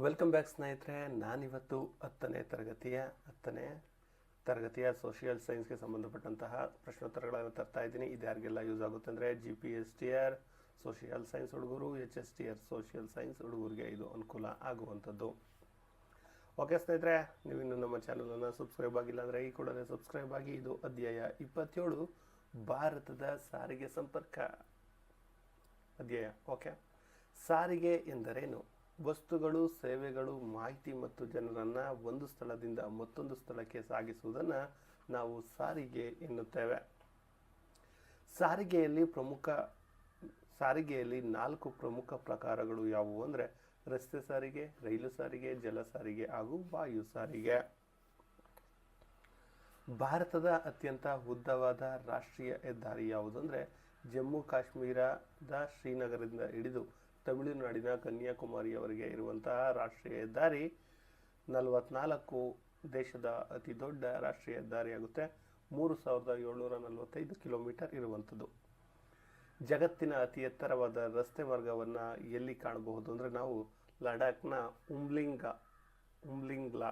Welcome back ಸ್ನೇಹಿತರೆ. ನಾನಿವತ್ತು ಹತ್ತನೇ ತರಗತಿಯ ಸೋಷಿಯಲ್ ಸೈನ್ಸ್ಗೆ ಸಂಬಂಧಪಟ್ಟಂತಹ ಪ್ರಶ್ನೋತ್ತರಗಳನ್ನು ತರ್ತಾ ಇದ್ದೀನಿ. ಇದು ಯಾರಿಗೆಲ್ಲ ಯೂಸ್ ಆಗುತ್ತೆ ಅಂದರೆ GPSTR ಸೋಷಿಯಲ್ ಸೈನ್ಸ್ ಹುಡುಗರು, HSTR ಸೋಷಿಯಲ್ ಸೈನ್ಸ್ ಹುಡುಗರಿಗೆ ಇದು ಅನುಕೂಲ ಆಗುವಂಥದ್ದು. ಓಕೆ ಸ್ನೇಹಿತರೆ, ನೀವು ಇನ್ನು ನಮ್ಮ ಚಾನಲನ್ನು ಸಬ್ಸ್ಕ್ರೈಬ್ ಆಗಿಲ್ಲ ಅಂದರೆ ಈ ಕೂಡಲೇ ಸಬ್ಸ್ಕ್ರೈಬ್ ಆಗಿ. ಇದು ಅಧ್ಯಾಯ 27 ಭಾರತದ ಸಾರಿಗೆ ಸಂಪರ್ಕ ಅಧ್ಯಾಯ. ಓಕೆ, ಸಾರಿಗೆ ಎಂದರೇನು? ವಸ್ತುಗಳು, ಸೇವೆಗಳು, ಮಾಹಿತಿ ಮತ್ತು ಜನರನ್ನು ಒಂದು ಸ್ಥಳದಿಂದ ಮತ್ತೊಂದು ಸ್ಥಳಕ್ಕೆ ಸಾಗಿಸುವುದನ್ನು ನಾವು ಸಾರಿಗೆ ಎನ್ನುತ್ತೇವೆ. ಸಾರಿಗೆಯಲ್ಲಿ 4 ಪ್ರಮುಖ ಪ್ರಕಾರಗಳು ಯಾವುವು ಅಂದರೆ ರಸ್ತೆ ಸಾರಿಗೆ, ರೈಲು ಸಾರಿಗೆ, ಜಲ ಸಾರಿಗೆ ಹಾಗೂ ವಾಯು ಸಾರಿಗೆ. ಭಾರತದ ಅತ್ಯಂತ ಉದ್ದವಾದ ರಾಷ್ಟ್ರೀಯ ಹೆದ್ದಾರಿ ಯಾವುದು ಅಂದರೆ ಜಮ್ಮು ಕಾಶ್ಮೀರದ ಶ್ರೀನಗರದಿಂದ ಹಿಡಿದು ತಮಿಳುನಾಡಿನ ಕನ್ಯಾಕುಮಾರಿಯವರೆಗೆ ಇರುವಂತಹ ರಾಷ್ಟ್ರೀಯ ಹೆದ್ದಾರಿ 44 ದೇಶದ ಅತಿ ದೊಡ್ಡ ರಾಷ್ಟ್ರೀಯ ಹೆದ್ದಾರಿಯಾಗುತ್ತೆ. 3745 ಕಿಲೋಮೀಟರ್ ಇರುವಂಥದ್ದು. ಜಗತ್ತಿನ ಅತಿ ಎತ್ತರವಾದ ರಸ್ತೆ ಮಾರ್ಗವನ್ನು ಎಲ್ಲಿ ಕಾಣಬಹುದು ಅಂದರೆ ನಾವು ಲಡಾಖ್ನ ಉಮ್ಲಿಂಗ್ಲಾ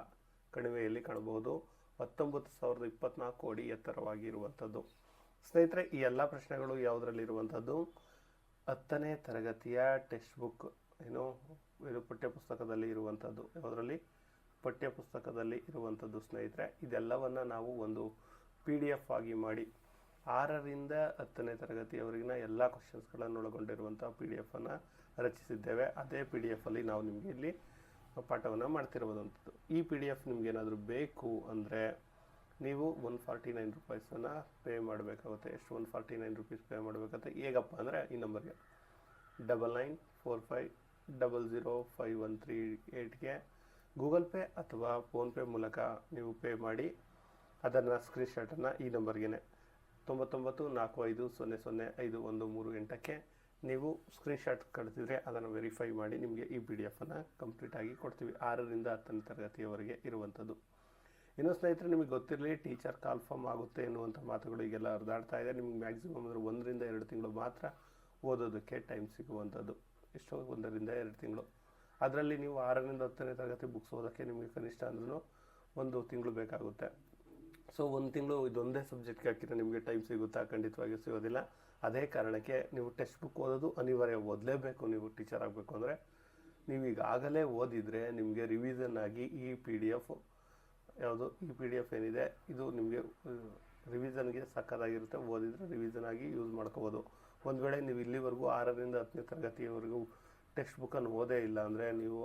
ಕಣಿವೆಯಲ್ಲಿ ಕಾಣಬಹುದು. 19,024 ಅಡಿ ಎತ್ತರವಾಗಿ ಇರುವಂಥದ್ದು. ಸ್ನೇಹಿತರೆ, ಈ ಎಲ್ಲ ಪ್ರಶ್ನೆಗಳು ಯಾವುದರಲ್ಲಿರುವಂಥದ್ದು? 10ನೇ ತರಗತಿಯ ಟೆಕ್ಸ್ಟ್ ಬುಕ್ ಇದು ಪಠ್ಯಪುಸ್ತಕದಲ್ಲಿ ಇರುವಂಥದ್ದು. ಯಾವುದರಲ್ಲಿ? ಪಠ್ಯಪುಸ್ತಕದಲ್ಲಿ ಇರುವಂಥದ್ದು ಸ್ನೇಹಿತರೆ. ಇದೆಲ್ಲವನ್ನು ನಾವು ಒಂದು PDF ಆಗಿ ಮಾಡಿ 6ರಿಂದ 10ನೇ ತರಗತಿಯವರೆಗಿನ ಎಲ್ಲ ಕ್ವಶನ್ಸ್ಗಳನ್ನು ಒಳಗೊಂಡಿರುವಂಥ PDF ರಚಿಸಿದ್ದೇವೆ. ಅದೇ PDF ಅಲ್ಲಿ ನಾವು ನಿಮಗೆ ಇಲ್ಲಿ ಪಾಠವನ್ನು ಮಾಡ್ತಿರುವಂಥದ್ದು. ಈ PDF ನಿಮಗೇನಾದರೂ ಬೇಕು ಅಂದರೆ ನೀವು 149 ರೂಪಾಯಿಸನ್ನು ಪೇ ಮಾಡಬೇಕಾಗುತ್ತೆ. ಎಷ್ಟು? 149 ರೂಪೀಸ್ ಪೇ ಮಾಡಬೇಕಾಗುತ್ತೆ. ಹೇಗಪ್ಪ ಅಂದರೆ ಈ ನಂಬರ್ಗೆ 9945005138ಗೆ ಗೂಗಲ್ ಪೇ ಅಥವಾ ಫೋನ್ಪೇ ಮೂಲಕ ನೀವು ಪೇ ಮಾಡಿ ಅದನ್ನು ಸ್ಕ್ರೀನ್ಶಾಟನ್ನು ಈ ನಂಬರ್ಗೆ 9945005138ಕ್ಕೆ ನೀವು ಸ್ಕ್ರೀನ್ಶಾಟ್ ಕಳಿಸಿದರೆ ಅದನ್ನು ವೆರಿಫೈ ಮಾಡಿ ನಿಮಗೆ ಈ PDF ಕಂಪ್ಲೀಟಾಗಿ ಕೊಡ್ತೀವಿ. 6ರಿಂದ 10ನೇ ತರಗತಿಯವರೆಗೆ ಇರುವಂಥದ್ದು. ಇನ್ನು ಸ್ನೇಹಿತರೆ, ನಿಮಗೆ ಗೊತ್ತಿರಲಿ, ಟೀಚರ್ ಕಾಲ್ಫಾರ್ಮ್ ಆಗುತ್ತೆ ಎನ್ನುವಂಥ ಮಾತುಗಳು ಈಗೆಲ್ಲ ಹರಿದಾಡ್ತಾ ಇದೆ. ನಿಮಗೆ ಮ್ಯಾಕ್ಸಿಮಮ್ ಅಂದರೆ 1ರಿಂದ 2 ತಿಂಗಳು ಮಾತ್ರ ಓದೋದಕ್ಕೆ ಟೈಮ್ ಸಿಗುವಂಥದ್ದು. ಎಷ್ಟೋ 1ರಿಂದ 2 ತಿಂಗಳು. ಅದರಲ್ಲಿ ನೀವು 6ರಿಂದ 10ನೇ ತರಗತಿ ಬುಕ್ಸ್ ಓದೋಕ್ಕೆ ನಿಮಗೆ ಕನಿಷ್ಠ ಅಂದ್ರೂ 1 ತಿಂಗಳು ಬೇಕಾಗುತ್ತೆ. ಸೊ 1 ತಿಂಗಳು ಇದೊಂದೇ ಸಬ್ಜೆಕ್ಟ್ಗೆ ಹಾಕಿದ್ರೆ ನಿಮಗೆ ಟೈಮ್ ಸಿಗುತ್ತಾ? ಖಂಡಿತವಾಗಿ ಸಿಗೋದಿಲ್ಲ. ಅದೇ ಕಾರಣಕ್ಕೆ ನೀವು ಟೆಕ್ಸ್ಟ್ ಬುಕ್ ಓದೋದು ಅನಿವಾರ್ಯ, ಓದಲೇಬೇಕು. ನೀವು ಟೀಚರ್ ಆಗಬೇಕು ಅಂದರೆ ನೀವು ಈಗಾಗಲೇ ಓದಿದರೆ ನಿಮಗೆ ರಿವಿಷನ್ ಆಗಿ ಈ PDF ಯಾವುದು ಈ PDF ಏನಿದೆ ಇದು ನಿಮಗೆ ರಿವಿಷನ್ಗೆ ಸಕ್ಕತ್ತಾಗಿರುತ್ತೆ. ಓದಿದರೆ ರಿವಿಷನ್ ಆಗಿ ಯೂಸ್ ಮಾಡ್ಕೋಬೋದು. ಒಂದು ವೇಳೆ ನೀವು ಇಲ್ಲಿವರೆಗೂ 6ರಿಂದ 10ನೇ ತರಗತಿಯವರೆಗೂ ಟೆಕ್ಸ್ಟ್ ಬುಕ್ಕನ್ನು ಓದೇ ಇಲ್ಲ ಅಂದರೆ ನೀವು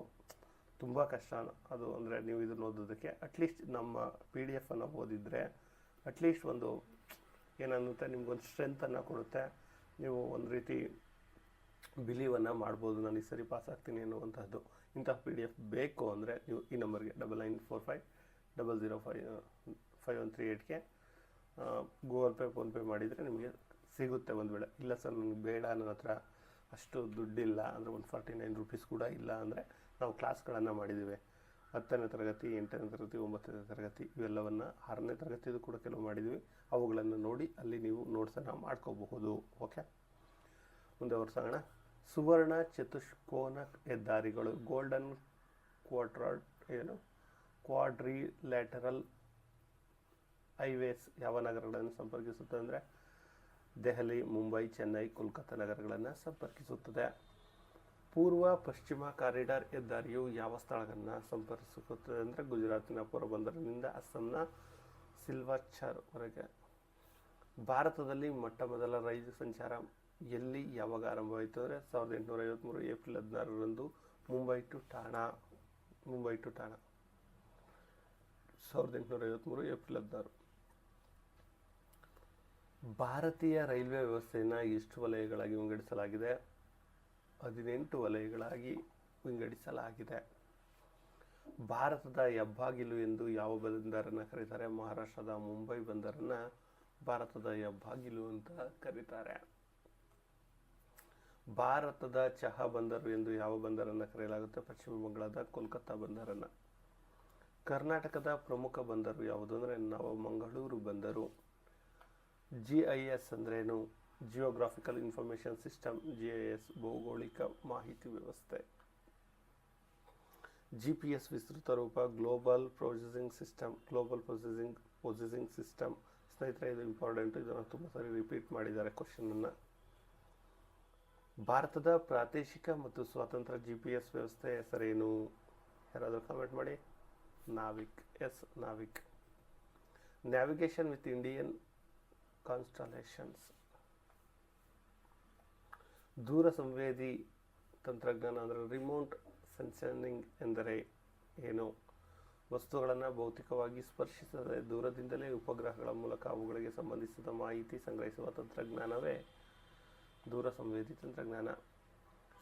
ತುಂಬ ಕಷ್ಟ ಅದು. ಅಂದರೆ ನೀವು ಇದನ್ನು ಓದೋದಕ್ಕೆ ಅಟ್ಲೀಸ್ಟ್ ನಮ್ಮ PDF ಓದಿದರೆ ಅಟ್ಲೀಸ್ಟ್ ಒಂದು ಏನನ್ನುತ್ತೆ, ನಿಮ್ಗೊಂದು ಸ್ಟ್ರೆಂತನ್ನು ಕೊಡುತ್ತೆ. ನೀವು ಒಂದು ರೀತಿ ಬಿಲೀವನ್ನು ಮಾಡ್ಬೋದು, ನಾನು ಈ ಸರಿ ಪಾಸ್ ಆಗ್ತೀನಿ ಅನ್ನುವಂಥದ್ದು. ಇಂಥ PDF ಬೇಕು ಅಂದರೆ ನೀವು ಈ ನಂಬರ್ಗೆ 9945005138ಗೆ ಗೂಗಲ್ ಪೇ ಫೋನ್ಪೇ ಮಾಡಿದರೆ ನಿಮಗೆ ಸಿಗುತ್ತೆ. ಒಂದು ವೇಳೆ ಇಲ್ಲ ಸರ್ ನನಗೆ ಬೇಡ, ನನ್ನ ಹತ್ರ ಅಷ್ಟು ದುಡ್ಡಿಲ್ಲ ಅಂದರೆ 149 ರೂಪೀಸ್ ಕೂಡ ಇಲ್ಲ ಅಂದರೆ ನಾವು ಕ್ಲಾಸ್ಗಳನ್ನು ಮಾಡಿದ್ದೀವಿ. 10ನೇ ತರಗತಿ, 8ನೇ ತರಗತಿ, 9ನೇ ತರಗತಿ ಇವೆಲ್ಲವನ್ನು 6ನೇ ತರಗತಿದು ಕೂಡ ಕೆಲವು ಮಾಡಿದ್ದೀವಿ. ಅವುಗಳನ್ನು ನೋಡಿ ಅಲ್ಲಿ ನೀವು ನೋಟ್ಸನ್ನು ಮಾಡ್ಕೋಬಹುದು. ಓಕೆ, ಮುಂದೆ ವರ್ಷಾಗೋಣ. ಸುವರ್ಣ ಚತುಷ್ಕೋನ ಹೆದ್ದಾರಿಗಳು, ಗೋಲ್ಡನ್ ಕ್ವಾಡ್ರಿಲ್ಯಾಟರಲ್ ಹೈವೇಸ್ ಯಾವ ನಗರಗಳನ್ನು ಸಂಪರ್ಕಿಸುತ್ತದೆ ಅಂದರೆ ದೆಹಲಿ, ಮುಂಬೈ, ಚೆನ್ನೈ, ಕೋಲ್ಕತ್ತಾ ನಗರಗಳನ್ನು ಸಂಪರ್ಕಿಸುತ್ತದೆ. ಪೂರ್ವ ಪಶ್ಚಿಮ ಕಾರಿಡಾರ್ ಹೆದ್ದಾರಿಯು ಯಾವ ಸ್ಥಳಗಳನ್ನು ಸಂಪರ್ಕಿಸುತ್ತದೆ ಅಂದರೆ ಗುಜರಾತಿನ ಪೋರಬಂದರಿನಿಂದ ಅಸ್ಸಾಂನ ಸಿಲ್ವಾಚಾರ್ವರೆಗೆ. ಭಾರತದಲ್ಲಿ ಮೊಟ್ಟಮೊದಲ ರೈಲು ಸಂಚಾರ ಎಲ್ಲಿ ಯಾವಾಗ ಆರಂಭವಾಯಿತು ಅಂದರೆ 1853 ಏಪ್ರಿಲ್ 16ರಂದು ಮುಂಬೈ ಟು ಠಾಣಾ 1853 ಏಪ್ರಿಲ್ 16. ಭಾರತೀಯ ರೈಲ್ವೆ ವ್ಯವಸ್ಥೆಯನ್ನು ಎಷ್ಟು ವಲಯಗಳಾಗಿ ವಿಂಗಡಿಸಲಾಗಿದೆ? 18 ವಲಯಗಳಾಗಿ ವಿಂಗಡಿಸಲಾಗಿದೆ. ಭಾರತದ ಹೆಬ್ಬಾಗಿಲು ಎಂದು ಯಾವ ಬಂದರನ್ನು ಕರೀತಾರೆ? ಮಹಾರಾಷ್ಟ್ರದ ಮುಂಬೈ ಬಂದರನ್ನು ಭಾರತದ ಹೆಬ್ಬಾಗಿಲು ಅಂತ ಕರೀತಾರೆ. ಭಾರತದ ಚಹಾ ಬಂದರು ಎಂದು ಯಾವ ಬಂದರನ್ನು ಕರೆಯಲಾಗುತ್ತೆ? ಪಶ್ಚಿಮ ಬಂಗಾಳದ ಕೋಲ್ಕತ್ತಾ ಬಂದರನ್ನು. ಕರ್ನಾಟಕದ ಪ್ರಮುಖ ಬಂದರು ಯಾವುದು ಅಂದರೆ ನವಮಂಗಳೂರು ಬಂದರು. GIS ಅಂದ್ರೇನು? Geographical information system. GIS ಭೌಗೋಳಿಕ ಮಾಹಿತಿ ವ್ಯವಸ್ಥೆ. GPS ವಿಸ್ತೃತ ರೂಪ ಗ್ಲೋಬಲ್ ಪ್ರೊಸೆಸಿಂಗ್ ಸಿಸ್ಟಮ್. ಸ್ನೇಹಿತರೆ, ಇದು ಇಂಪಾರ್ಟೆಂಟ್, ಇದನ್ನು ತುಂಬ ಸಾರಿ ರಿಪೀಟ್ ಮಾಡಿದ್ದಾರೆ ಕ್ವಶನನ್ನು. ಭಾರತದ ಪ್ರಾದೇಶಿಕ ಮತ್ತು ಸ್ವತಂತ್ರ GPS ವ್ಯವಸ್ಥೆ ಹೆಸರೇನು? ಯಾರಾದರೂ ಕಾಮೆಂಟ್ ಮಾಡಿ. NavIC. Yes, NavIC. Navigation with Indian constellations. ದೂರ ಸಂವೇದಿ ತಂತ್ರಜ್ಞಾನ ಅಂದರೆ ರಿಮೋಟ್ ಸೆನ್ಸಿಂಗ್ ಎಂದರೆ ಏನು? ವಸ್ತುಗಳನ್ನು ಭೌತಿಕವಾಗಿ ಸ್ಪರ್ಶಿಸದೆ ದೂರದಿಂದಲೇ ಉಪಗ್ರಹಗಳ ಮೂಲಕ ಅವುಗಳಿಗೆ ಸಂಬಂಧಿಸಿದ ಮಾಹಿತಿ ಸಂಗ್ರಹಿಸುವ ತಂತ್ರಜ್ಞಾನವೇ ದೂರ ಸಂವೇದಿ ತಂತ್ರಜ್ಞಾನ.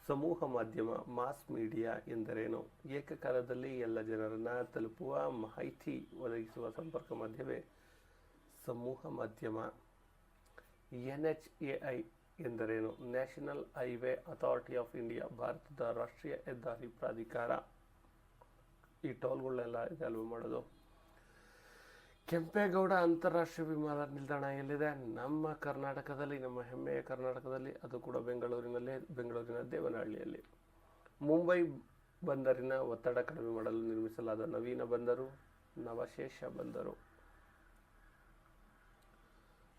ಸಮೂಹ ಮಾಧ್ಯಮ ಮಾಸ್ ಮೀಡಿಯಾ ಎಂದರೇನು? ಏಕಕಾಲದಲ್ಲಿ ಎಲ್ಲ ಜನರನ್ನು ತಲುಪುವ ಮಾಹಿತಿ ಒದಗಿಸುವ ಸಂಪರ್ಕ ಮಾಧ್ಯಮವೇ ಸಮೂಹ ಮಾಧ್ಯಮ. NHAI ಎಂದರೇನು? National highway authority of India, ಭಾರತದ ರಾಷ್ಟ್ರೀಯ ಹೆದ್ದಾರಿ ಪ್ರಾಧಿಕಾರ. ಈ ಟೋಲ್ಗಳನ್ನೆಲ್ಲ ಇದಲ್ವ ಮಾಡೋದು. ಕೆಂಪೇಗೌಡ ಅಂತಾರಾಷ್ಟ್ರೀಯ ವಿಮಾನ ನಿಲ್ದಾಣ ಎಲ್ಲಿದೆ? ನಮ್ಮ ಕರ್ನಾಟಕದಲ್ಲಿ, ನಮ್ಮ ಹೆಮ್ಮೆಯ ಕರ್ನಾಟಕದಲ್ಲಿ, ಅದು ಕೂಡ ಬೆಂಗಳೂರಿನ ದೇವನಹಳ್ಳಿಯಲ್ಲಿ. ಮುಂಬೈ ಬಂದರಿನ ಒತ್ತಡ ಕಡಿಮೆ ಮಾಡಲು ನಿರ್ಮಿಸಲಾದ ನವೀನ ಬಂದರು ನವಶೇಷ ಬಂದರು.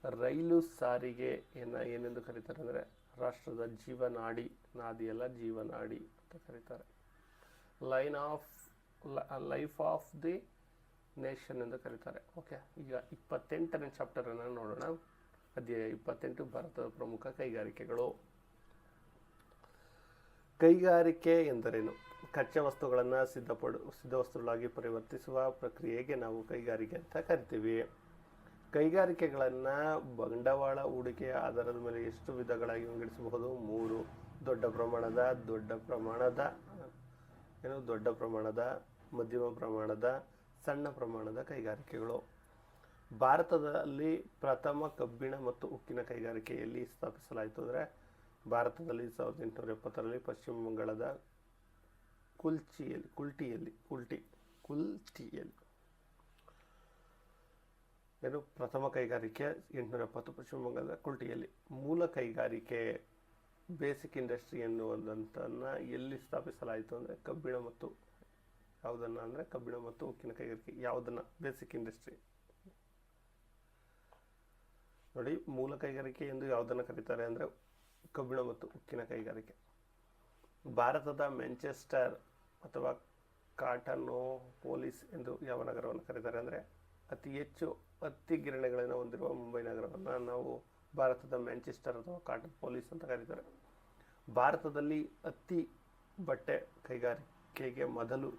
ರೈಲು ಸಾರಿಗೆ ಏನೆಂದು ಕರೀತಾರೆ ಅಂದರೆ ರಾಷ್ಟ್ರದ ಜೀವನಾಡಿ. ನಾದಿಯಲ್ಲ, ಜೀವನಾಡಿ ಅಂತ ಕರೀತಾರೆ. ಲೈಫ್ ಆಫ್ ದಿ ನೇಷನ್ ಎಂದು ಕರೀತಾರೆ. ಓಕೆ, ಈಗ 28ನೇ ಚಾಪ್ಟರನ್ನು ನೋಡೋಣ. ಅಧ್ಯಾಯ 28, ಭಾರತದ ಪ್ರಮುಖ ಕೈಗಾರಿಕೆಗಳು. ಕೈಗಾರಿಕೆ ಎಂದರೇನು? ಕಚ್ಚಾ ವಸ್ತುಗಳನ್ನು ಸಿದ್ಧ ವಸ್ತುಗಳಾಗಿ ಪರಿವರ್ತಿಸುವ ಪ್ರಕ್ರಿಯೆಗೆ ನಾವು ಕೈಗಾರಿಕೆ ಅಂತ ಕರಿತೀವಿ. ಕೈಗಾರಿಕೆಗಳನ್ನು ಬಂಡವಾಳ ಹೂಡಿಕೆಯ ಆಧಾರದ ಮೇಲೆ ಎಷ್ಟು ವಿಧಗಳಾಗಿ ವಿಂಗಡಿಸಬಹುದು? 3. ದೊಡ್ಡ ಪ್ರಮಾಣದ, ಮಧ್ಯಮ ಪ್ರಮಾಣದ, ಸಣ್ಣ ಪ್ರಮಾಣದ ಕೈಗಾರಿಕೆಗಳು. ಭಾರತದಲ್ಲಿ ಪ್ರಥಮ ಕಬ್ಬಿಣ ಮತ್ತು ಉಕ್ಕಿನ ಕೈಗಾರಿಕೆ ಎಲ್ಲಿ ಸ್ಥಾಪಿಸಲಾಯಿತು ಅಂದರೆ ಭಾರತದಲ್ಲಿ 1870ರಲ್ಲಿ ಪಶ್ಚಿಮ ಬಂಗಾಳದ ಕುಲ್ಟಿಯಲ್ಲಿ ಪ್ರಥಮ ಕೈಗಾರಿಕೆ 870 ಪಶ್ಚಿಮ ಬಂಗಾಳದ ಕುಲ್ಟಿಯಲ್ಲಿ. ಮೂಲ ಕೈಗಾರಿಕೆ ಬೇಸಿಕ್ ಇಂಡಸ್ಟ್ರಿ ಎನ್ನುವುದನ್ನು ಎಲ್ಲಿ ಸ್ಥಾಪಿಸಲಾಯಿತು ಅಂದರೆ ಕಬ್ಬಿಣ ಮತ್ತು ಉಕ್ಕಿನ ಕೈಗಾರಿಕೆ. ಯಾವುದನ್ನು? Basic industry. ನೋಡಿ, ಮೂಲ ಕೈಗಾರಿಕೆ ಎಂದು ಯಾವುದನ್ನು ಕರೀತಾರೆ ಅಂದರೆ ಕಬ್ಬಿಣ ಮತ್ತು ಉಕ್ಕಿನ ಕೈಗಾರಿಕೆ. ಭಾರತದ ಮ್ಯಾಂಚೆಸ್ಟರ್ ಅಥವಾ ಕಾಟನೋಪೋಲಿಸ್ ಎಂದು ಯಾವ ನಗರವನ್ನು ಕರೀತಾರೆ ಅಂದರೆ ಅತಿ ಹೆಚ್ಚು ಹತ್ತಿ ಗಿರಣಿಗಳನ್ನು ಹೊಂದಿರುವ ಮುಂಬೈ ನಗರವನ್ನು ನಾವು ಭಾರತದ ಮ್ಯಾಂಚೆಸ್ಟರ್ ಅಥವಾ ಕಾಟನೋಪೋಲಿಸ್ ಅಂತ ಕರೀತಾರೆ. ಭಾರತದಲ್ಲಿ ಹತ್ತಿ ಬಟ್ಟೆ ಕೈಗಾರಿಕೆಗೆ ಮೊದಲು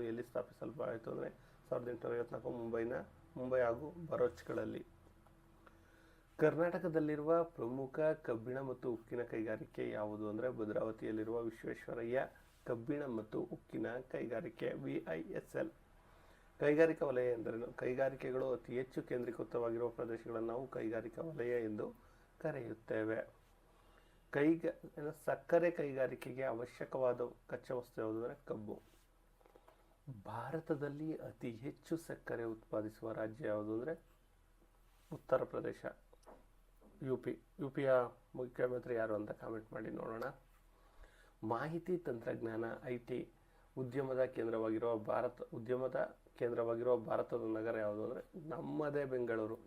ಎಲ್ಲಿ ಸ್ಥಾಪಿಸಲ್ಪಟ್ಟಿತು ಅಂದರೆ 1854 ಮುಂಬೈ ಹಾಗೂ ಬರೋಚ್ಗಳಲ್ಲಿ. ಕರ್ನಾಟಕದಲ್ಲಿರುವ ಪ್ರಮುಖ ಕಬ್ಬಿಣ ಮತ್ತು ಉಕ್ಕಿನ ಕೈಗಾರಿಕೆ ಯಾವುದು ಅಂದರೆ ಭದ್ರಾವತಿಯಲ್ಲಿರುವ ವಿಶ್ವೇಶ್ವರಯ್ಯ ಕಬ್ಬಿಣ ಮತ್ತು ಉಕ್ಕಿನ ಕೈಗಾರಿಕೆ VISL. ಕೈಗಾರಿಕಾ ವಲಯ ಎಂದರೇನು? ಕೈಗಾರಿಕೆಗಳು ಅತಿ ಹೆಚ್ಚು ಕೇಂದ್ರೀಕೃತವಾಗಿರುವ ಪ್ರದೇಶಗಳನ್ನು ನಾವು ಕೈಗಾರಿಕಾ ವಲಯ ಎಂದು ಕರೆಯುತ್ತೇವೆ. ಸಕ್ಕರೆ ಕೈಗಾರಿಕೆಗೆ ಅವಶ್ಯಕವಾದ ಕಚ್ಚಾ ವಸ್ತು ಯಾವುದು ಅಂದರೆ ಕಬ್ಬು. ಭಾರತದಲ್ಲಿ ಅತಿ ಹೆಚ್ಚು ಸಕ್ಕರೆ ಉತ್ಪಾದಿಸುವ ರಾಜ್ಯ ಯಾವುದು ಅಂದರೆ ಉತ್ತರ ಪ್ರದೇಶ. ಯುಪಿಯ ಮುಖ್ಯಮಂತ್ರಿ ಯಾರು ಅಂತ ಕಾಮೆಂಟ್ ಮಾಡಿ ನೋಡೋಣ. ಮಾಹಿತಿ ತಂತ್ರಜ್ಞಾನ IT ಉದ್ಯಮದ ಕೇಂದ್ರವಾಗಿರುವ ಭಾರತದ ನಗರ ಯಾವುದು ಅಂದರೆ ನಮ್ಮದೇ ಬೆಂಗಳೂರು.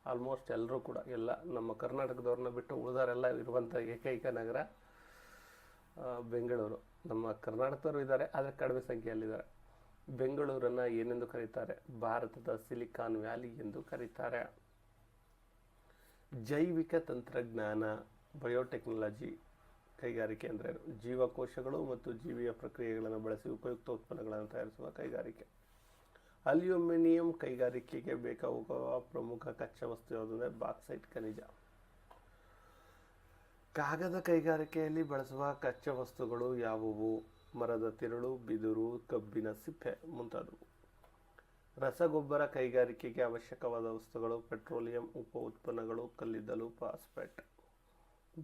ಆಲ್ಮೋಸ್ಟ್ ಎಲ್ಲರೂ ಕೂಡ, ಎಲ್ಲ ನಮ್ಮ ಕರ್ನಾಟಕದವ್ರನ್ನ ಬಿಟ್ಟು ಉಳಿದವರೆಲ್ಲ ಇರುವಂಥ ಏಕೈಕ ನಗರ ಬೆಂಗಳೂರು. ನಮ್ಮ ಕರ್ನಾಟಕದವರು ಇದ್ದಾರೆ, ಆದರೆ ಕಡಿಮೆ ಸಂಖ್ಯೆಯಲ್ಲಿದ್ದಾರೆ. ಬೆಂಗಳೂರನ್ನು ಏನೆಂದು ಕರೀತಾರೆ? ಭಾರತದ ಸಿಲಿಕಾನ್ ವ್ಯಾಲಿ ಎಂದು ಕರೀತಾರೆ. ಜೈವಿಕ ತಂತ್ರಜ್ಞಾನ ಬಯೋಟೆಕ್ನಾಲಜಿ ಕೈಗಾರಿಕೆ ಅಂದರೆ ಜೀವಕೋಶಗಳು ಮತ್ತು ಜೀವಿಯ ಪ್ರಕ್ರಿಯೆಗಳನ್ನು ಬಳಸಿ ಉಪಯುಕ್ತ ಉತ್ಪನ್ನಗಳನ್ನು ತಯಾರಿಸುವ ಕೈಗಾರಿಕೆ. ಅಲ್ಯೂಮಿನಿಯಂ ಕೈಗಾರಿಕೆಗೆ ಬೇಕಾಗುವ ಪ್ರಮುಖ ಕಚ್ಚಾ ವಸ್ತು ಯಾವುದು ಅಂದರೆ ಬಾಕ್ಸೈಟ್ ಖನಿಜ. ಕಾಗದ ಕೈಗಾರಿಕೆಯಲ್ಲಿ ಬಳಸುವ ಕಚ್ಚಾ ವಸ್ತುಗಳು ಯಾವುವು? ಮರದ ತಿರುಳು, ಬಿದಿರು, ಕಬ್ಬಿನ ಸಿಪ್ಪೆ ಮುಂತಾದವು. ರಸಗೊಬ್ಬರ ಕೈಗಾರಿಕೆಗೆ ಅವಶ್ಯಕವಾದ ವಸ್ತುಗಳು ಪೆಟ್ರೋಲಿಯಂ ಉಪ ಉತ್ಪನ್ನಗಳು, ಕಲ್ಲಿದ್ದಲು, ಫಾಸ್ಫೇಟ್.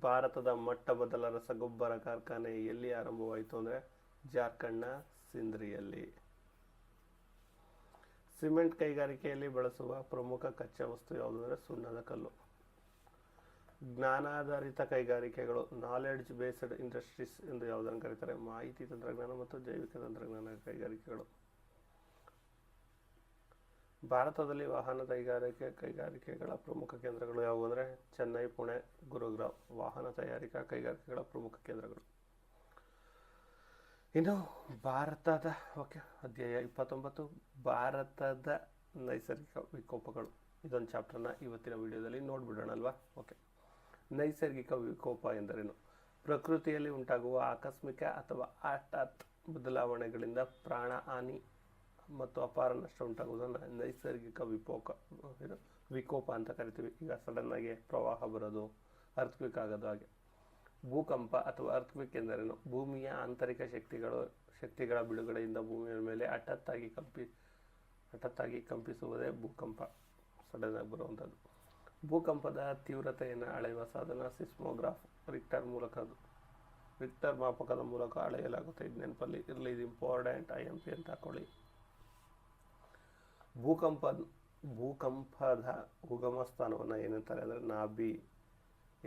ಭಾರತದ ಮೊಟ್ಟಮೊದಲ ರಸಗೊಬ್ಬರ ಕಾರ್ಖಾನೆ ಎಲ್ಲಿ ಆರಂಭವಾಯಿತು ಅಂದರೆ ಜಾರ್ಖಂಡ್ನ ಸಿಂಧ್ರಿಯಲ್ಲಿ. ಸಿಮೆಂಟ್ ಕೈಗಾರಿಕೆಯಲ್ಲಿ ಬಳಸುವ ಪ್ರಮುಖ ಕಚ್ಚಾ ವಸ್ತು ಯಾವುದು ಅಂದರೆ ಸುಣ್ಣದ ಕಲ್ಲು. ಜ್ಞಾನಾಧಾರಿತ ಕೈಗಾರಿಕೆಗಳು, ನಾಲೆಡ್ಜ್ ಬೇಸ್ಡ್ ಇಂಡಸ್ಟ್ರೀಸ್ ಎಂದು ಯಾವುದನ್ನು ಕರೀತಾರೆ? ಮಾಹಿತಿ ತಂತ್ರಜ್ಞಾನ ಮತ್ತು ಜೈವಿಕ ತಂತ್ರಜ್ಞಾನ ಕೈಗಾರಿಕೆಗಳು. ಭಾರತದಲ್ಲಿ ವಾಹನ ಕೈಗಾರಿಕೆಗಳ ಪ್ರಮುಖ ಕೇಂದ್ರಗಳು ಯಾವುವು ಅಂದರೆ ಚೆನ್ನೈ, ಪುಣೆ, ಗುರುಗ್ರಾಮ್ ವಾಹನ ತಯಾರಿಕಾ ಕೈಗಾರಿಕೆಗಳ ಪ್ರಮುಖ ಕೇಂದ್ರಗಳು. ಇನ್ನು ಭಾರತದ ಅಧ್ಯಾಯ 29 ಭಾರತದ ನೈಸರ್ಗಿಕ ವಿಕೋಪಗಳು. ಇದೊಂದು ಚಾಪ್ಟರ್ನ ಇವತ್ತಿನ ವಿಡಿಯೋದಲ್ಲಿ ನೋಡ್ಬಿಡೋಣ ಅಲ್ವಾ? ನೈಸರ್ಗಿಕ ವಿಕೋಪ ಎಂದರೇನು? ಪ್ರಕೃತಿಯಲ್ಲಿ ಉಂಟಾಗುವ ಆಕಸ್ಮಿಕ ಅಥವಾ ಹಠಾತ್ ಬದಲಾವಣೆಗಳಿಂದ ಪ್ರಾಣ ಹಾನಿ ಮತ್ತು ಅಪಾರ ನಷ್ಟ ಉಂಟಾಗುವುದನ್ನು ನೈಸರ್ಗಿಕ ವಿಕೋಪ ಅಂತ ಕರಿತೀವಿ. ಈಗ ಸಡನ್ನಾಗಿ ಪ್ರವಾಹ ಬರೋದು, ಅರ್ಥಕ್ವಿಕ್ ಆಗೋದು. ಹಾಗೆ ಭೂಕಂಪ ಅಥವಾ ಅರ್ಥಕ್ವಿಕ್ ಎಂದರೇನು? ಭೂಮಿಯ ಆಂತರಿಕ ಶಕ್ತಿಗಳ ಬಿಡುಗಡೆಯಿಂದ ಭೂಮಿಯ ಮೇಲೆ ಹಠಾತ್ತಾಗಿ ಕಂಪಿಸುವುದೇ ಭೂಕಂಪ, ಸಡನ್ನಾಗಿ ಬರುವಂಥದ್ದು. ಭೂಕಂಪದ ತೀವ್ರತೆಯನ್ನು ಅಳೆಯುವ ಸಾಧನ ಸಿಸ್ಮೋಗ್ರಾಫ್. ರಿಕ್ಟರ್ ಮಾಪಕದ ಮೂಲಕ ಅಳೆಯಲಾಗುತ್ತೆ. ಇದು ನೆನಪಲ್ಲಿ ಇರಲಿ, ಇದು ಇಂಪಾರ್ಟೆಂಟ್. IMP ಅಂತ ಹಾಕೊಳ್ಳಿ. ಭೂಕಂಪದ ಉಗಮ ಸ್ಥಾನವನ್ನು ಏನಂತಾರೆ ಅಂದರೆ ನಾಭಿ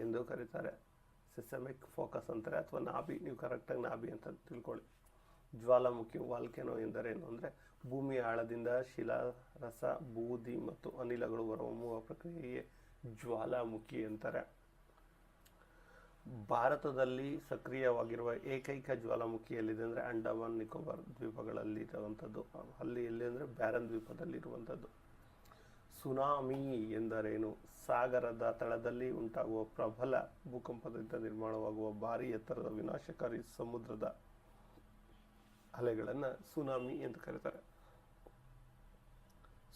ಎಂದು ಕರೀತಾರೆ. ಸಿಸ್ಟಮಿಕ್ ಫೋಕಸ್ ಅಂತಾರೆ ಅಥವಾ ನಾಭಿ. ನೀವು ಕರೆಕ್ಟಾಗಿ ನಾಭಿ ಅಂತ ತಿಳ್ಕೊಳ್ಳಿ. ಜ್ವಾಲಾಮುಖಿ ವಾಲ್ಕೆನೋ ಎಂದರೇನು ಅಂದರೆ ಭೂಮಿಯ ಆಳದಿಂದ ಶಿಲಾರಸ, ಬೂದಿ ಮತ್ತು ಅನಿಲಗಳು ಹೊರಹೊಮ್ಮುವ ಪ್ರಕ್ರಿಯೆಗೆ ಜ್ವಾಲಾಮುಖಿ ಅಂತಾರೆ. ಭಾರತದಲ್ಲಿ ಸಕ್ರಿಯವಾಗಿರುವ ಏಕೈಕ ಜ್ವಾಲಾಮುಖಿ ಎಲ್ಲಿದೆ ಅಂದರೆ ಅಂಡಮಾನ್ ನಿಕೋಬಾರ್ ದ್ವೀಪಗಳಲ್ಲಿ ಇರುವಂಥದ್ದು. ಅಲ್ಲಿ ಎಲ್ಲಿ ಅಂದರೆ ಬ್ಯಾರನ್ ದ್ವೀಪದಲ್ಲಿ ಇರುವಂಥದ್ದು. ಸುನಾಮಿ ಎಂದರೇನು? ಸಾಗರದ ತಳದಲ್ಲಿ ಉಂಟಾಗುವ ಪ್ರಬಲ ಭೂಕಂಪದಿಂದ ನಿರ್ಮಾಣವಾಗುವ ಭಾರಿ ಎತ್ತರದ ವಿನಾಶಕಾರಿ ಸಮುದ್ರದ ಅಲೆಗಳನ್ನು ಸುನಾಮಿ ಎಂದು ಕರೀತಾರೆ.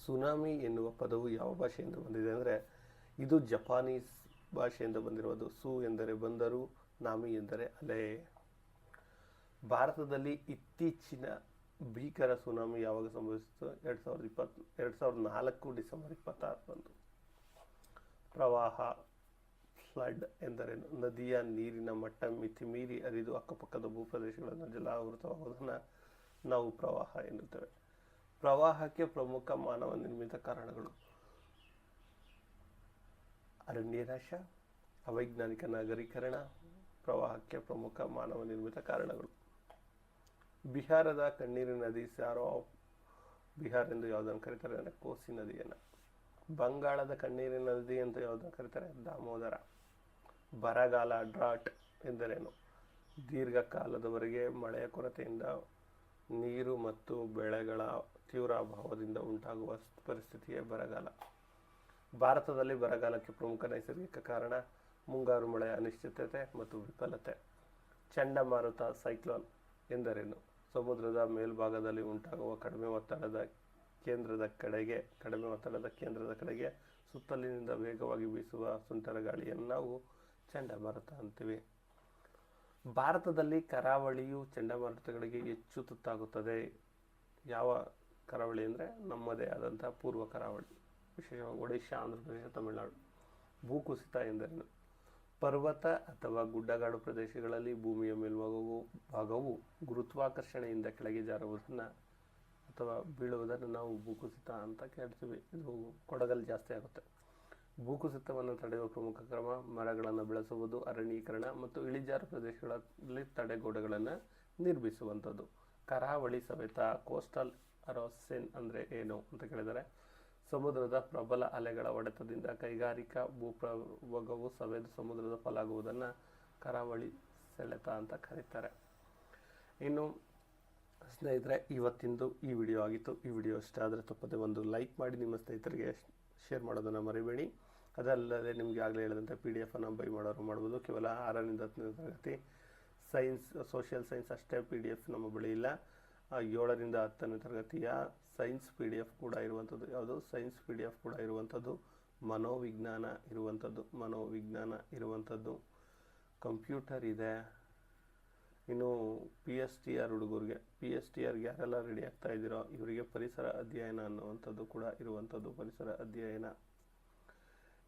ಸುನಾಮಿ ಎನ್ನುವ ಪದವು ಯಾವ ಭಾಷೆಯಿಂದ ಬಂದಿದೆ ಅಂದರೆ ಇದು ಜಪಾನೀಸ್ ಭಾಷೆಯಿಂದ ಬಂದಿರುವುದು. ಸು ಎಂದರೆ ಬಂದರು, ನಾಮಿ ಎಂದರೆ ಅಲೆ. ಭಾರತದಲ್ಲಿ ಇತ್ತೀಚಿನ ಭೀಕರ ಸುನಾಮಿ ಯಾವಾಗ ಸಂಭವಿಸಿತು? 2004 ಡಿಸೆಂಬರ್ 26 ಪ್ರವಾಹ ಫ್ಲಡ್ ಎಂದರೇನು? ನದಿಯ ನೀರಿನ ಮಟ್ಟ ಮಿತಿಮೀರಿ ಹರಿದು ಅಕ್ಕಪಕ್ಕದ ಭೂಪ್ರದೇಶಗಳನ್ನು ಜಲಾವೃತವಾಗುವುದನ್ನು ನಾವು ಪ್ರವಾಹ ಎನ್ನುತ್ತೇವೆ. ಪ್ರವಾಹಕ್ಕೆ ಪ್ರಮುಖ ಮಾನವ ನಿರ್ಮಿತ ಕಾರಣಗಳು: ಅರಣ್ಯನಾಶ, ಅವೈಜ್ಞಾನಿಕ ನಗರೀಕರಣ. ಪ್ರವಾಹಕ್ಕೆ ಪ್ರಮುಖ ಮಾನವ ನಿರ್ಮಿತ ಕಾರಣಗಳು. ಬಿಹಾರದ ಕಣ್ಣೀರಿನ ನದಿ ಸ್ಯಾರೋ ಆಫ್ ಬಿಹಾರ್ ಎಂದು ಯಾವುದನ್ನು ಕರೀತಾರೆ ಅಂದರೆ ಕೋಸಿ ನದಿಯನ್ನು. ಬಂಗಾಳದ ಕಣ್ಣೀರಿನ ನದಿ ಅಂತ ಯಾವುದನ್ನು ಕರೀತಾರೆ? ದಾಮೋದರ. ಬರಗಾಲ, ಡ್ರಾಟ್ ಎಂದರೇನು? ದೀರ್ಘಕಾಲದವರೆಗೆ ಮಳೆಯ ಕೊರತೆಯಿಂದ ನೀರು ಮತ್ತು ಬೆಳೆಗಳ ತೀವ್ರ ಅಭಾವದಿಂದ ಉಂಟಾಗುವ ಪರಿಸ್ಥಿತಿಯೇ ಬರಗಾಲ. ಭಾರತದಲ್ಲಿ ಬರಗಾಲಕ್ಕೆ ಪ್ರಮುಖ ನೈಸರ್ಗಿಕ ಕಾರಣ ಮುಂಗಾರು ಮಳೆಯ ಅನಿಶ್ಚಿತತೆ ಮತ್ತು ವಿಫಲತೆ. ಚಂಡಮಾರುತ, ಸೈಕ್ಲೋನ್ ಎಂದರೇನು? ಸಮುದ್ರದ ಮೇಲ್ಭಾಗದಲ್ಲಿ ಉಂಟಾಗುವ ಕಡಿಮೆ ಒತ್ತಡದ ಕೇಂದ್ರದ ಕಡೆಗೆ ಸುತ್ತಲಿನಿಂದ ವೇಗವಾಗಿ ಬೀಸುವ ಸುಂಟರ ಗಾಳಿಯನ್ನು ನಾವು ಚಂಡಮಾರುತ ಅಂತೀವಿ. ಭಾರತದಲ್ಲಿ ಕರಾವಳಿಯು ಚಂಡಮಾರುತಗಳಿಗೆ ಹೆಚ್ಚು ತುತ್ತಾಗುತ್ತದೆ. ಯಾವ ಕರಾವಳಿ ಅಂದರೆ ನಮ್ಮದೇ ಆದಂಥ ಪೂರ್ವ ಕರಾವಳಿ, ವಿಶೇಷವಾಗಿ ಒಡಿಶಾ, ಆಂಧ್ರ ಪ್ರದೇಶ, ತಮಿಳುನಾಡು. ಭೂಕುಸಿತ ಎಂದರೇನು? ಪರ್ವತ ಅಥವಾ ಗುಡ್ಡಗಾಡು ಪ್ರದೇಶಗಳಲ್ಲಿ ಭೂಮಿಯ ಮೇಲ್ಭಾಗವು ಗುರುತ್ವಾಕರ್ಷಣೆಯಿಂದ ಕೆಳಗೆ ಜಾರುವುದನ್ನು ಅಥವಾ ಬೀಳುವುದನ್ನು ನಾವು ಭೂಕುಸಿತ ಅಂತ ಕೇಳ್ತೀವಿ. ಇದು ಕೊಡಗಲ್ಲಿ ಜಾಸ್ತಿ ಆಗುತ್ತೆ. ಭೂಕುಸಿತವನ್ನು ತಡೆಯುವ ಪ್ರಮುಖ ಕ್ರಮ ಮರಗಳನ್ನು ಬೆಳೆಸುವುದು, ಅರಣ್ಯೀಕರಣ ಮತ್ತು ಇಳಿಜಾರು ಪ್ರದೇಶಗಳಲ್ಲಿ ತಡೆಗೋಡೆಗಳನ್ನು ನಿರ್ಮಿಸುವಂಥದ್ದು. ಕರಾವಳಿ ಸವೆತ, ಕೋಸ್ಟಲ್ ಅರೋಸೆನ್ ಅಂದರೆ ಏನು ಅಂತ ಕೇಳಿದರೆ ಸಮುದ್ರದ ಪ್ರಬಲ ಅಲೆಗಳ ಹೊಡೆತದಿಂದ ಕೈಗಾರಿಕಾ ಭೂಪ್ರಭಾಗವು ಸವೆದು ಸಮುದ್ರದ ಪಾಲಾಗುವುದನ್ನು ಕರಾವಳಿ ಸೆಳೆತ ಅಂತ ಕರೀತಾರೆ. ಇನ್ನು ಸ್ನೇಹಿತರೆ, ಇವತ್ತಿಂದು ಈ ವಿಡಿಯೋ ಆಗಿತ್ತು. ಈ ವಿಡಿಯೋ ಇಷ್ಟ ಆದರೆ ತಪ್ಪದೆ ಒಂದು ಲೈಕ್ ಮಾಡಿ ನಿಮ್ಮ ಸ್ನೇಹಿತರಿಗೆ ಶೇರ್ ಮಾಡೋದನ್ನು ಮರಿಬೇಡಿ. ಅದಲ್ಲದೆ ನಿಮಗೆ ಆಗಲೇ ಹೇಳಿದಂತೆ PDF ಅನ್ನು ಬೈ ಮಾಡೋರು ಮಾಡ್ಬೋದು. ಕೇವಲ 6ರಿಂದ 10ನೇ ತರಗತಿ ಸೈನ್ಸ್, ಸೋಷಿಯಲ್ ಸೈನ್ಸ್ ಅಷ್ಟೇ PDF ನಮ್ಮ ಬಳಿ ಇಲ್ಲ. 7ರಿಂದ 10ನೇ ತರಗತಿಯ ಸೈನ್ಸ್ PDF ಕೂಡ ಇರುವಂಥದ್ದು. ಯಾವುದು? ಸೈನ್ಸ್ PDF ಕೂಡ ಇರುವಂಥದ್ದು. ಮನೋವಿಜ್ಞಾನ ಇರುವಂಥದ್ದು. ಕಂಪ್ಯೂಟರ್ ಇದೆ. ಇನ್ನು PSTR ಹುಡುಗರಿಗೆ, PSTRಗೆ ಯಾರೆಲ್ಲ ರೆಡಿ ಆಗ್ತಾ ಇದ್ದೀರೋ ಇವರಿಗೆ ಪರಿಸರ ಅಧ್ಯಯನ ಅನ್ನುವಂಥದ್ದು ಕೂಡ ಇರುವಂಥದ್ದು. ಪರಿಸರ ಅಧ್ಯಯನ.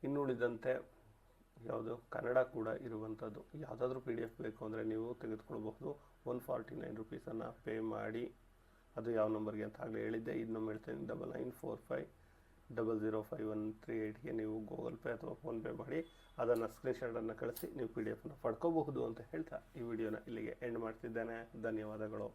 ಇನ್ನುಳಿದಂತೆ ಯಾವುದು? ಕನ್ನಡ ಕೂಡ ಇರುವಂಥದ್ದು. ಯಾವುದಾದ್ರೂ PDF ಬೇಕು ಅಂದರೆ ನೀವು ತೆಗೆದುಕೊಳ್ಬಹುದು. 149 ರುಪೀಸನ್ನು ಪೇ ಮಾಡಿ. ಅದು ಯಾವ ನಂಬರ್ಗೆ ಅಂತ ಆಗಲೇ ಹೇಳಿದ್ದೆ. ಇದು ನಮ್ಮ ಹೇಳ್ತೇನೆ 9945 005138ಗೆ ನೀವು ಗೂಗಲ್ ಪೇ ಅಥವಾ ಫೋನ್ಪೇ ಮಾಡಿ ಅದನ್ನು ಸ್ಕ್ರೀನ್ಶಾಟನ್ನು ಕಳಿಸಿ ನೀವು PDF ಪಡ್ಕೋಬಹುದು ಅಂತ ಹೇಳ್ತಾ ಈ ವಿಡಿಯೋನ ಇಲ್ಲಿಗೆ ಎಂಡ್ ಮಾಡ್ತಿದ್ದೇನೆ. ಧನ್ಯವಾದಗಳು.